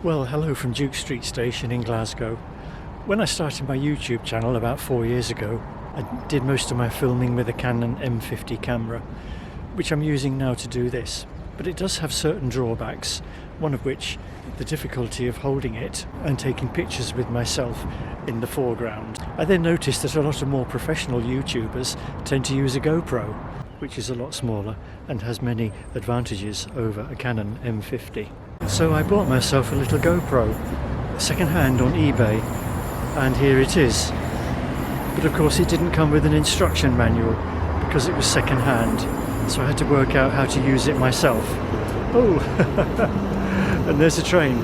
Well, hello from Duke Street Station in Glasgow. When I started my YouTube channel about 4 years ago, I did most of my filming with a Canon M50 camera, which I'm using now to do this. But it does have certain drawbacks, one of which the difficulty of holding it and taking pictures with myself in the foreground. I then noticed that a lot of more professional YouTubers tend to use a GoPro, which is a lot smaller and has many advantages over a Canon M50. So I bought myself a little GoPro, second-hand on eBay, and here it is. But of course it didn't come with an instruction manual because it was second-hand, so I had to work out how to use it myself. Oh, and there's a train.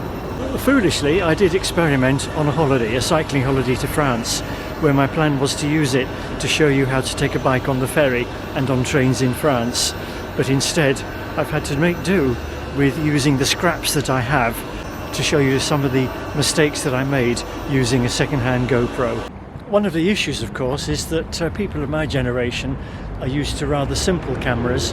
Foolishly, I did experiment on a holiday, a cycling holiday to France, where my plan was to use it to show you how to take a bike on the ferry and on trains in France. But instead, I've had to make do with using the scraps that I have to show you some of the mistakes that I made using a second-hand GoPro. One of the issues, of course, is that people of my generation are used to rather simple cameras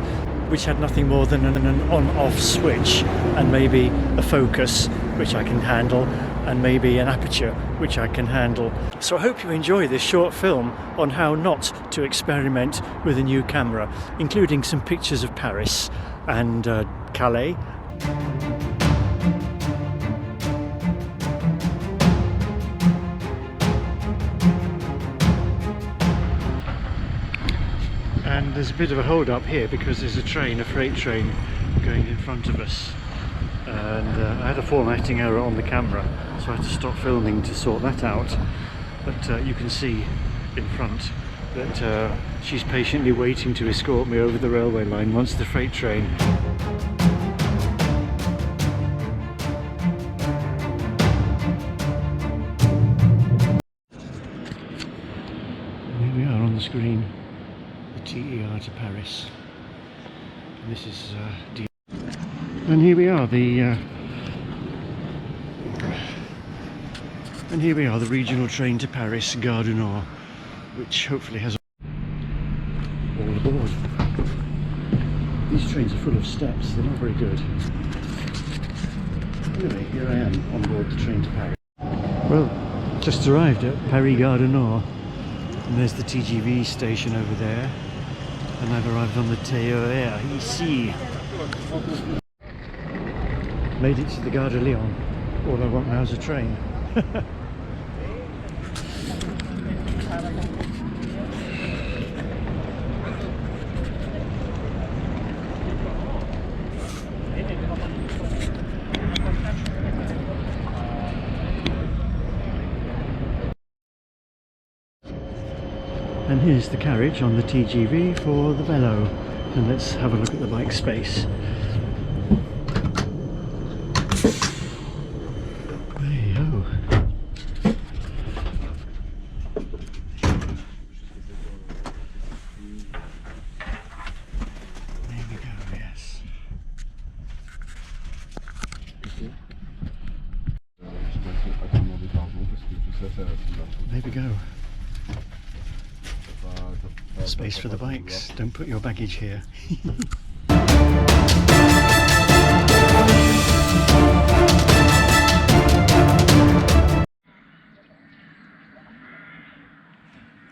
which had nothing more than an on-off switch and maybe a focus, which I can handle, and maybe an aperture, which I can handle. So I hope you enjoy this short film on how not to experiment with a new camera, including some pictures of Paris and Calais. And there's a bit of a hold up here because there's a freight train going in front of us, and I had a formatting error on the camera, so I had to stop filming to sort that out. But you can see in front that she's patiently waiting to escort me over the railway line once the freight train. Here we are on the screen. TER to Paris. And this is and here we are, the regional train to Paris, Gare du Nord, which hopefully has all aboard. These trains are full of steps, they're not very good. Anyway, here I am on board the train to Paris. Well, just arrived at Paris Gare du Nord, and there's the TGV station over there. And I've arrived on the TER ici. Made it to the Gare de Lyon. All I want now is a train. And here's the carriage on the TGV for the Velo, and let's have a look at the bike space. There you go. There we go, yes. There we go. Space for the bikes. Don't put your baggage here.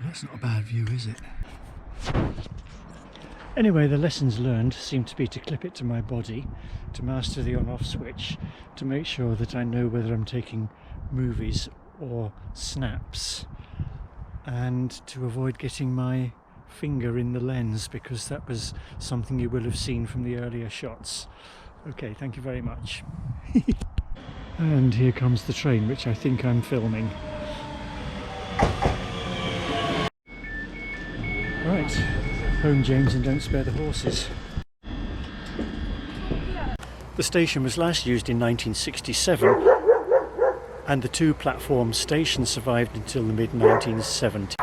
That's not a bad view, is it? Anyway, the lessons learned seem to be to clip it to my body, to master the on-off switch, to make sure that I know whether I'm taking movies or snaps, and to avoid getting my finger in the lens, because that was something you will have seen from the earlier shots. Okay, thank you very much. And here comes the train, which I think I'm filming. Right, home James and don't spare the horses. The station was last used in 1967, and the two platform station survived until the mid-1970s.